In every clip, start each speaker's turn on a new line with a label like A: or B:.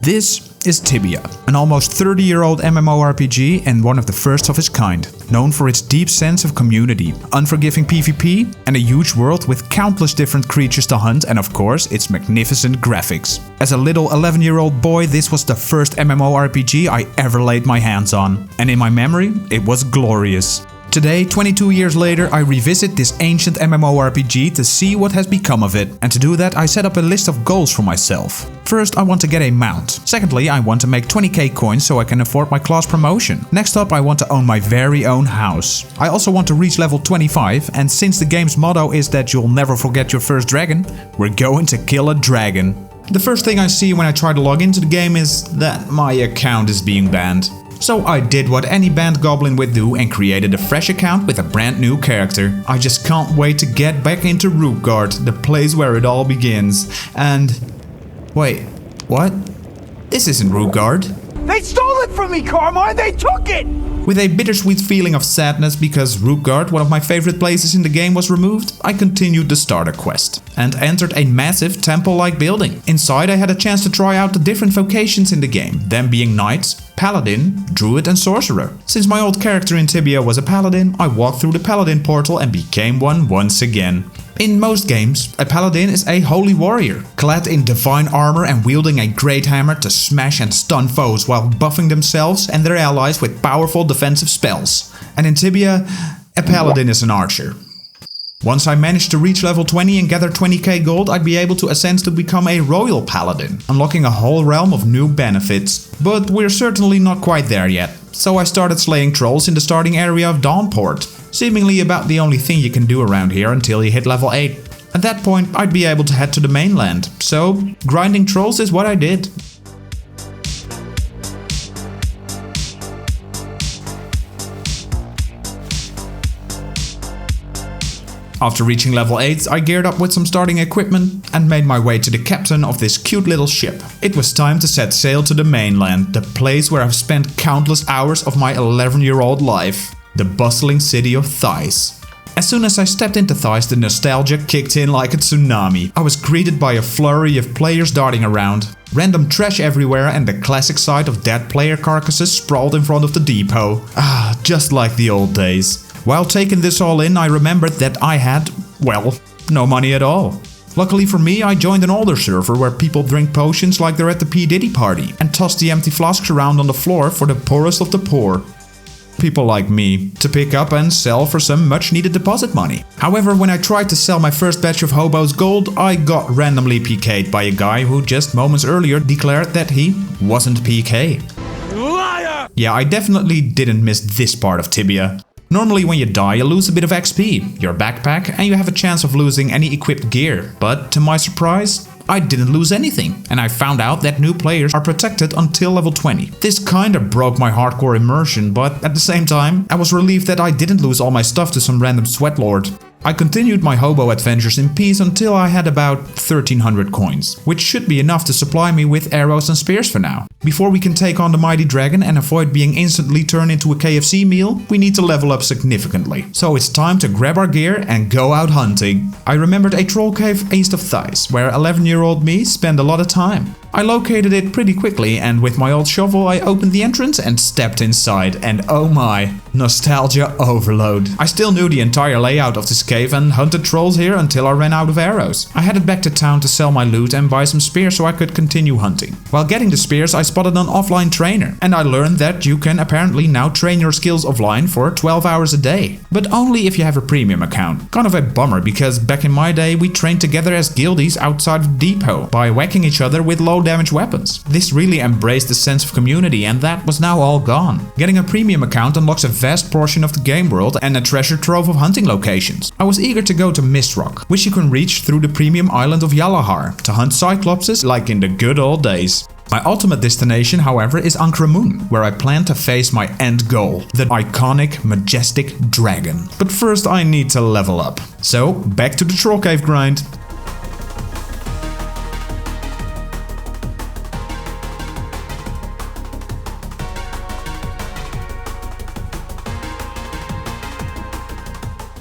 A: This is Tibia, an almost 30-year-old MMORPG and one of the first of its kind, known for its deep sense of community, unforgiving PvP, and a huge world with countless different creatures to hunt and of course its magnificent graphics. As a little 11-year-old boy, this was the first MMORPG I ever laid my hands on, and in my memory, it was glorious. Today, 22 years later, I revisit this ancient MMORPG to see what has become of it, and to do that I set up a list of goals for myself. First, I want to get a mount. Secondly, I want to make 20k coins so I can afford my class promotion. Next up, I want to own my very own house. I also want to reach level 25, and since the game's motto is that you'll never forget your first dragon, we're going to kill a dragon. The first thing I see when I try to log into the game is that my account is being banned. So I did what any banned goblin would do and created a fresh account with a brand new character. I just can't wait to get back into Rookgard, the place where it all begins. And... wait, what? This isn't Rookgard.
B: They stole it from me, Carmine! They took it!
A: With a bittersweet feeling of sadness because Rookgard, one of my favorite places in the game, was removed, I continued the starter quest and entered a massive temple-like building. Inside I had a chance to try out the different vocations in the game, them being knights, Paladin, Druid and Sorcerer. Since my old character in Tibia was a Paladin, I walked through the Paladin portal and became one once again. In most games, a Paladin is a holy warrior, clad in divine armor and wielding a great hammer to smash and stun foes while buffing themselves and their allies with powerful defensive spells. And in Tibia, a Paladin is an archer. Once I managed to reach level 20 and gather 20k gold, I'd be able to ascend to become a royal paladin, unlocking a whole realm of new benefits. But we're certainly not quite there yet, so I started slaying trolls in the starting area of Dawnport, seemingly about the only thing you can do around here until you hit level 8. At that point, I'd be able to head to the mainland, so grinding trolls is what I did. After reaching level 8, I geared up with some starting equipment and made my way to the captain of this cute little ship. It was time to set sail to the mainland, the place where I've spent countless hours of my 11-year-old life. The bustling city of Thais. As soon as I stepped into Thais, the nostalgia kicked in like a tsunami. I was greeted by a flurry of players darting around, random trash everywhere and the classic sight of dead player carcasses sprawled in front of the depot. Ah, just like the old days. While taking this all in, I remembered that I had, well, no money at all. Luckily for me, I joined an older server where people drink potions like they're at the P. Diddy party and toss the empty flasks around on the floor for the poorest of the poor. People like me, to pick up and sell for some much needed deposit money. However, when I tried to sell my first batch of hobos gold, I got randomly PK'd by a guy who just moments earlier declared that he wasn't PK.
B: Liar!
A: Yeah, I definitely didn't miss this part of Tibia. Normally when you die you lose a bit of XP, your backpack, and you have a chance of losing any equipped gear. But to my surprise, I didn't lose anything, and I found out that new players are protected until level 20. This kinda broke my hardcore immersion, but at the same time, I was relieved that I didn't lose all my stuff to some random sweatlord. I continued my hobo adventures in peace until I had about 1300 coins, which should be enough to supply me with arrows and spears for now. Before we can take on the mighty dragon and avoid being instantly turned into a KFC meal, we need to level up significantly. So it's time to grab our gear and go out hunting. I remembered a troll cave east of Thais, where 11-year-old me spent a lot of time. I located it pretty quickly and with my old shovel I opened the entrance and stepped inside, and oh my, nostalgia overload. I still knew the entire layout of this cave and hunted trolls here until I ran out of arrows. I headed back to town to sell my loot and buy some spears so I could continue hunting. While getting the spears I spotted an offline trainer, and I learned that you can apparently now train your skills offline for 12 hours a day. But only if you have a premium account. Kind of a bummer because back in my day we trained together as guildies outside of the depot by whacking each other with low damage weapons. This really embraced the sense of community and that was now all gone. Getting a premium account unlocks a vast portion of the game world and a treasure trove of hunting locations. I was eager to go to Mistrock, which you can reach through the premium island of Yalahar, to hunt cyclopses like in the good old days. My ultimate destination, however, is Ankh-Ramun, where I plan to face my end goal, the iconic, majestic dragon. But first I need to level up. So, back to the troll cave grind.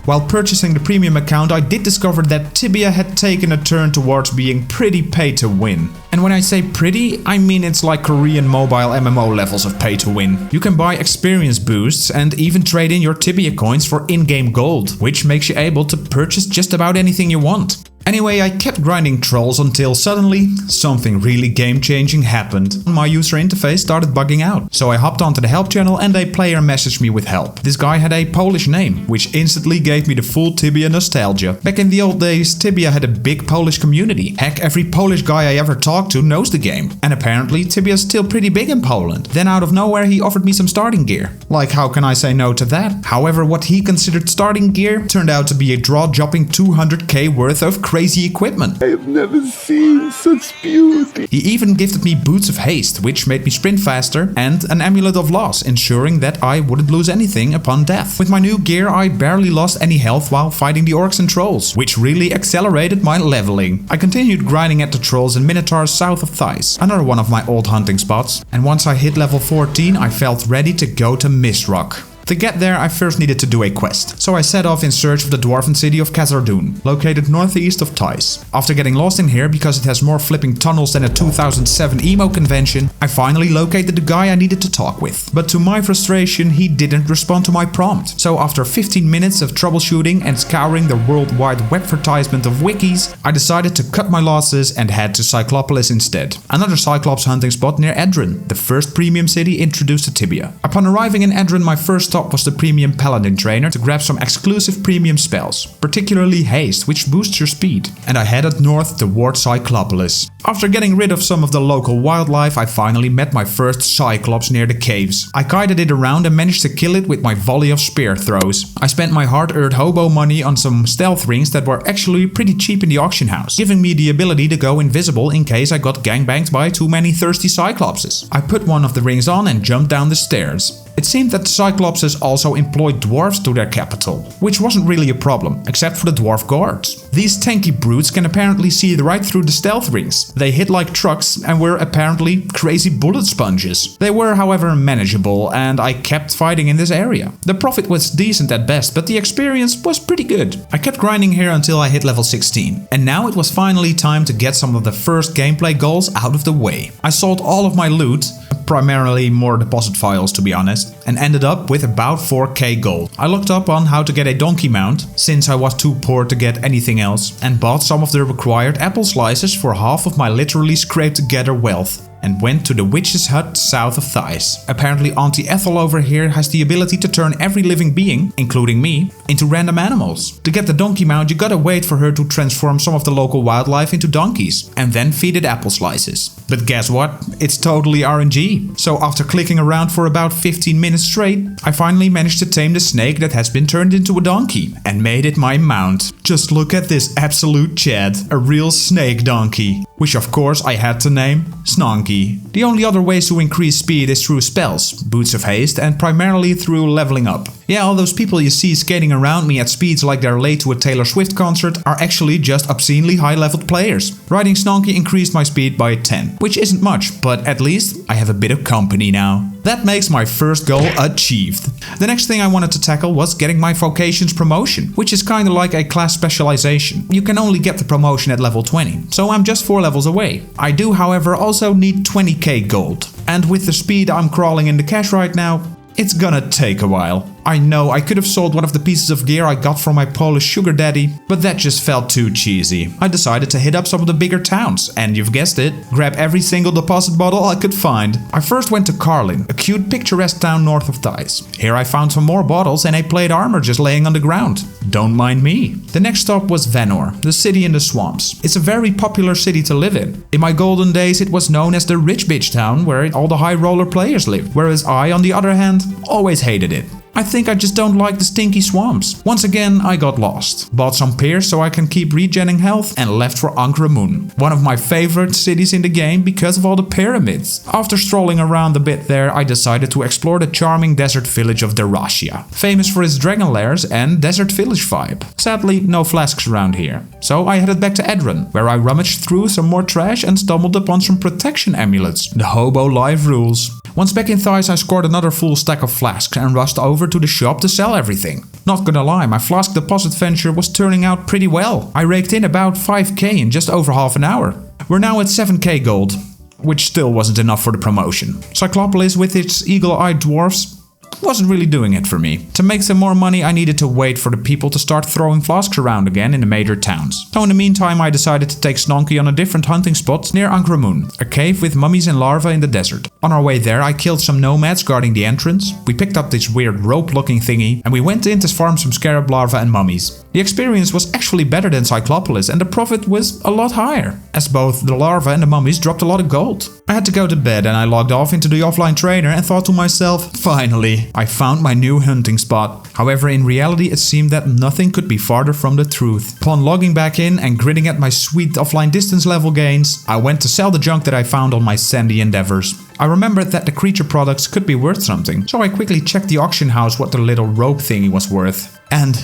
A: While purchasing the premium account, I did discover that Tibia had taken a turn towards being pretty pay to win. And when I say pretty, I mean it's like Korean mobile MMO levels of pay to win. You can buy experience boosts and even trade in your Tibia coins for in-game gold, which makes you able to purchase just about anything you want. Anyway, I kept grinding trolls until suddenly something really game-changing happened. My user interface started bugging out. So I hopped onto the help channel and a player messaged me with help. This guy had a Polish name, which instantly gave me the full Tibia nostalgia. Back in the old days, Tibia had a big Polish community. Heck, every Polish guy I ever talked to knows the game. And apparently Tibia is still pretty big in Poland. Then out of nowhere he offered me some starting gear. Like, how can I say no to that? However, what he considered starting gear turned out to be a jaw-dropping 200k worth of crazy equipment.
C: I have never seen such beauty.
A: He even gifted me boots of haste, which made me sprint faster, and an amulet of loss, ensuring that I wouldn't lose anything upon death. With my new gear, I barely lost any health while fighting the orcs and trolls, which really accelerated my leveling. I continued grinding at the trolls and minotaurs south of Theiss, another one of my old hunting spots, and once I hit level 14, I felt ready to go to Mistrock. To get there, I first needed to do a quest, so I set off in search of the dwarven city of Khazard-dûn, located northeast of Theiss. After getting lost in here because it has more flipping tunnels than a 2007 emo convention, I finally located the guy I needed to talk with. But to my frustration, he didn't respond to my prompt. So after 15 minutes of troubleshooting and scouring the worldwide webvertisement of wikis, I decided to cut my losses and head to Cyclopolis instead, another Cyclops hunting spot near Edron, the first premium city introduced to Tibia. Upon arriving in Edron, my first stop was the premium Paladin trainer to grab some exclusive premium spells, particularly haste, which boosts your speed. And I headed north towards Cyclopolis. After getting rid of some of the local wildlife, I finally met my first Cyclops near the caves. I guided it around and managed to kill it with my volley of spear throws. I spent my hard-earned hobo money on some stealth rings that were actually pretty cheap in the auction house, giving me the ability to go invisible in case I got gangbanged by too many thirsty Cyclopses. I put one of the rings on and jumped down the stairs. It seemed that the Cyclopses also employed dwarves to their capital, which wasn't really a problem, except for the dwarf guards. These tanky brutes can apparently see right through the stealth rings. They hit like trucks and were apparently crazy bullet sponges. They were, however, manageable, and I kept fighting in this area. The profit was decent at best, but the experience was pretty good. I kept grinding here until I hit level 16, and now it was finally time to get some of the first gameplay goals out of the way. I sold all of my loot, primarily more deposit files to be honest, and ended up with about 4k gold. I looked up on how to get a donkey mount, since I was too poor to get anything else, and bought some of the required apple slices for half of my literally scraped together wealth. And went to the witch's hut south of Theiss. Apparently Auntie Ethel over here has the ability to turn every living being, including me, into random animals. To get the donkey mount, you gotta wait for her to transform some of the local wildlife into donkeys, and then feed it apple slices. But guess what? It's totally RNG. So after clicking around for about 15 minutes straight, I finally managed to tame the snake that has been turned into a donkey, and made it my mount. Just look at this absolute Chad, a real snake donkey. Which of course I had to name Snonky. The only other ways to increase speed is through spells, boots of haste, and primarily through leveling up. Yeah, all those people you see skating around me at speeds like they're late to a Taylor Swift concert are actually just obscenely high-leveled players. Riding Snonky increased my speed by 10, which isn't much, but at least I have a bit of company now. That makes my first goal achieved. The next thing I wanted to tackle was getting my vocations promotion, which is kinda like a class specialization. You can only get the promotion at level 20, so I'm just 4 levels away. I do, however, also need 20k gold. And with the speed I'm crawling in the cash right now, it's gonna take a while. I know I could have sold one of the pieces of gear I got from my Polish sugar daddy, but that just felt too cheesy. I decided to hit up some of the bigger towns, and you've guessed it, grab every single deposit bottle I could find. I first went to Karlin, a cute picturesque town north of Theiss. Here I found some more bottles and a plate armor just laying on the ground. Don't mind me. The next stop was Vanor, the city in the swamps. It's a very popular city to live in. In my golden days it was known as the rich bitch town where all the high roller players lived, whereas I, on the other hand, always hated it. I think I just don't like the stinky swamps. Once again, I got lost. Bought some pears so I can keep regenning health and left for Ankh-Ramun, one of my favorite cities in the game because of all the pyramids. After strolling around a bit there, I decided to explore the charming desert village of Derashia, famous for its dragon lairs and desert village vibe. Sadly, no flasks around here. So I headed back to Edron, where I rummaged through some more trash and stumbled upon some protection amulets. The hobo life rules. Once back in Thais, I scored another full stack of flasks and rushed over to the shop to sell everything. Not gonna lie, my flask deposit venture was turning out pretty well. I raked in about 5k in just over half an hour. We're now at 7k gold, which still wasn't enough for the promotion. Cyclopolis with its eagle-eyed dwarfs wasn't really doing it for me. To make some more money, I needed to wait for the people to start throwing flasks around again in the major towns. So in the meantime, I decided to take Snonky on a different hunting spot near Ankramun, a cave with mummies and larvae in the desert. On our way there, I killed some nomads guarding the entrance, we picked up this weird rope-looking thingy, and we went in to farm some scarab larvae and mummies. The experience was actually better than Cyclopolis, and the profit was a lot higher, as both the larvae and the mummies dropped a lot of gold. I had to go to bed and I logged off into the offline trainer and thought to myself, finally, I found my new hunting spot. However, in reality it seemed that nothing could be farther from the truth. Upon logging back in and gritting at my sweet offline distance level gains, I went to sell the junk that I found on my sandy endeavors. I remembered that the creature products could be worth something, so I quickly checked the auction house what the little rope thingy was worth. And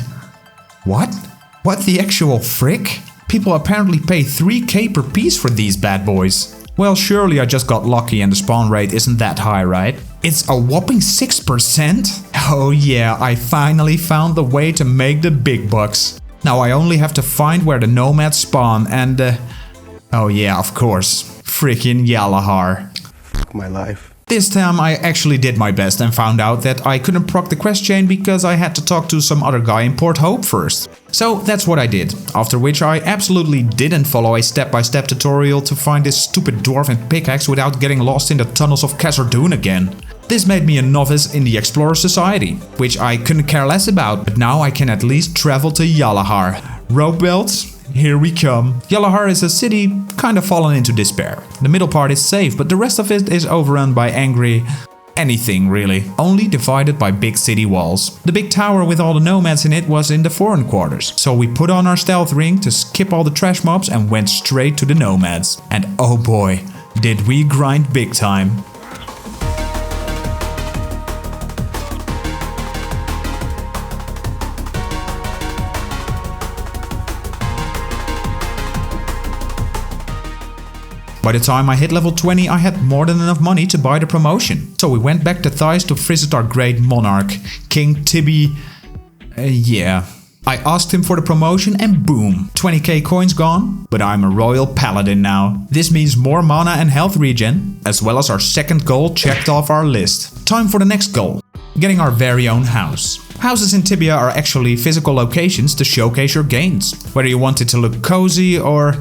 A: what? What the actual frick? People apparently pay 3k per piece for these bad boys. Well, surely I just got lucky and the spawn rate isn't that high, right? It's a whopping 6%? Oh yeah, I finally found the way to make the big bucks. Now I only have to find where the nomads spawn and oh yeah, of course, freaking Yalahar.
C: Fuck my life.
A: This time I actually did my best and found out that I couldn't proc the quest chain because I had to talk to some other guy in Port Hope first. So that's what I did, after which I absolutely didn't follow a step-by-step tutorial to find this stupid dwarven pickaxe without getting lost in the tunnels of Khazar-dûn again. This made me a novice in the Explorer Society, which I couldn't care less about, but now I can at least travel to Yalahar. Rope belts? Here we come. Yalahar is a city kind of fallen into despair. The middle part is safe, but the rest of it is overrun by angry anything really, only divided by big city walls. The big tower with all the nomads in it was in the foreign quarters, so we put on our stealth ring to skip all the trash mobs and went straight to the nomads. And oh boy, did we grind big time. By the time I hit level 20, I had more than enough money to buy the promotion. So we went back to Thais to visit our great monarch, King Tibia. Yeah. I asked him for the promotion and boom, 20k coins gone, but I'm a royal paladin now. This means more mana and health regen, as well as our second goal checked off our list. Time for the next goal, getting our very own house. Houses in Tibia are actually physical locations to showcase your gains, whether you want it to look cozy or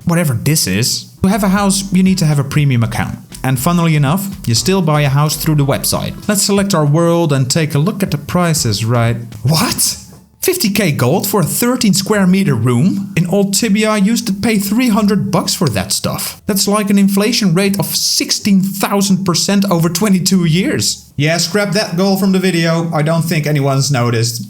A: whatever this is. To have a house, you need to have a premium account. And funnily enough, you still buy a house through the website. Let's select our world and take a look at the prices, right? What? 50k gold for a 13 square meter room? In old Tibia I used to pay 300 bucks for that stuff. That's like an inflation rate of 16,000% over 22 years. Yeah, scrap that goal from the video. I don't think anyone's noticed.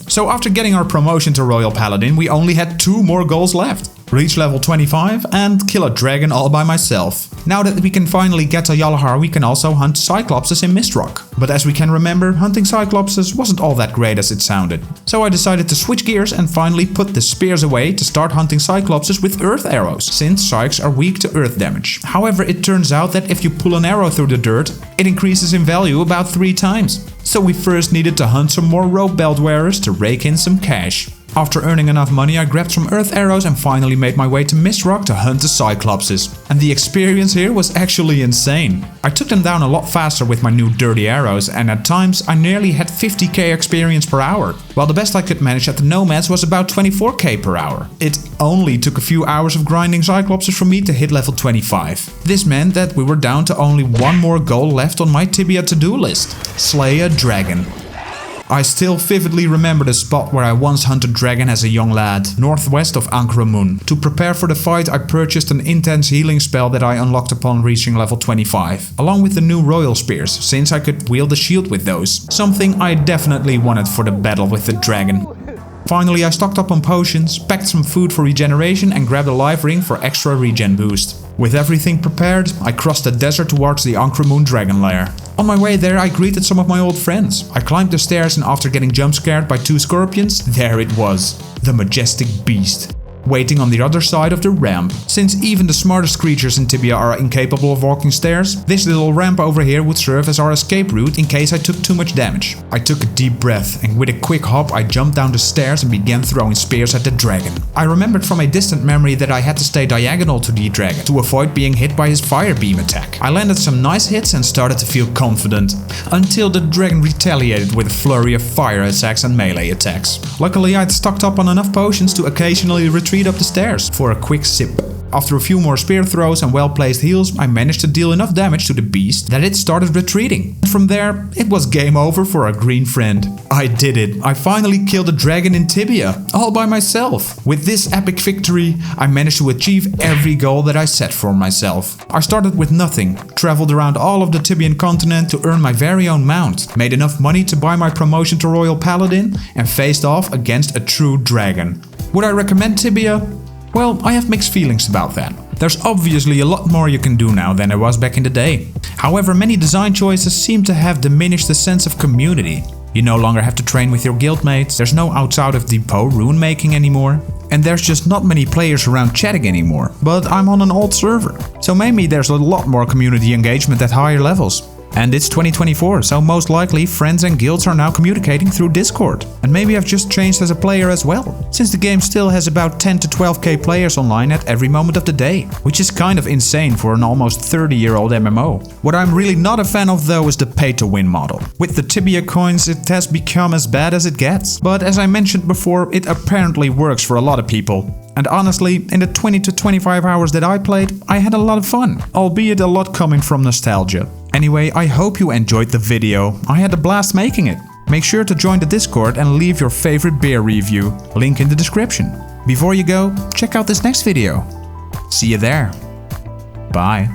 A: So after getting our promotion to Royal Paladin, we only had 2 more goals left. Reach level 25 and kill a dragon all by myself. Now that we can finally get to Yalahar, we can also hunt Cyclopses in Mistrock. But as we can remember, hunting Cyclopses wasn't all that great as it sounded. So I decided to switch gears and finally put the spears away to start hunting Cyclopses with earth arrows, since Cycs are weak to earth damage. However, it turns out that if you pull an arrow through the dirt, it increases in value about 3 times. So we first needed to hunt some more rope belt wearers to rake in some cash. After earning enough money, I grabbed some earth arrows and finally made my way to Mistrock to hunt the Cyclopses. And the experience here was actually insane. I took them down a lot faster with my new dirty arrows, and at times I nearly had 50k experience per hour, while the best I could manage at the nomads was about 24k per hour. It only took a few hours of grinding Cyclopses for me to hit level 25. This meant that we were down to only 1 more goal left on my Tibia to-do list: slay a dragon. I still vividly remember the spot where I once hunted dragon as a young lad, northwest of Ankramun. To prepare for the fight, I purchased an intense healing spell that I unlocked upon reaching level 25, along with the new royal spears, since I could wield a shield with those, something I definitely wanted for the battle with the dragon. Finally, I stocked up on potions, packed some food for regeneration and grabbed a life ring for extra regen boost. With everything prepared, I crossed the desert towards the Ankramun dragon lair. On my way there, I greeted some of my old friends. I climbed the stairs and after getting jump scared by 2 scorpions, there it was, the majestic beast. waiting on the other side of the ramp. Since even the smartest creatures in Tibia are incapable of walking stairs, this little ramp over here would serve as our escape route in case I took too much damage. I took a deep breath and with a quick hop I jumped down the stairs and began throwing spears at the dragon. I remembered from a distant memory that I had to stay diagonal to the dragon to avoid being hit by his fire beam attack. I landed some nice hits and started to feel confident, until the dragon retaliated with a flurry of fire attacks and melee attacks. Luckily I'd stocked up on enough potions to occasionally retreat up the stairs for a quick sip. After a few more spear throws and well-placed heals, I managed to deal enough damage to the beast that it started retreating. From there, it was game over for our green friend. I did it. I finally killed a dragon in Tibia, all by myself. With this epic victory, I managed to achieve every goal that I set for myself. I started with nothing, traveled around all of the Tibian continent to earn my very own mount, made enough money to buy my promotion to Royal Paladin, and faced off against a true dragon. Would I recommend Tibia? Well, I have mixed feelings about that. There's obviously a lot more you can do now than there was back in the day. However, many design choices seem to have diminished the sense of community. You no longer have to train with your guildmates, there's no outside of depot rune making anymore, and there's just not many players around chatting anymore. But I'm on an old server, so maybe there's a lot more community engagement at higher levels. And it's 2024, so most likely friends and guilds are now communicating through Discord. And maybe I've just changed as a player as well, since the game still has about 10 to 12k players online at every moment of the day, which is kind of insane for an almost 30-year-old MMO. What I'm really not a fan of though is the pay-to-win model. With the Tibia coins it has become as bad as it gets. But as I mentioned before, it apparently works for a lot of people. And honestly, in the 20 to 25 hours that I played, I had a lot of fun, albeit a lot coming from nostalgia. Anyway, I hope you enjoyed the video. I had a blast making it. Make sure to join the Discord and leave your favorite beer review, link in the description. Before you go, check out this next video. See you there. Bye.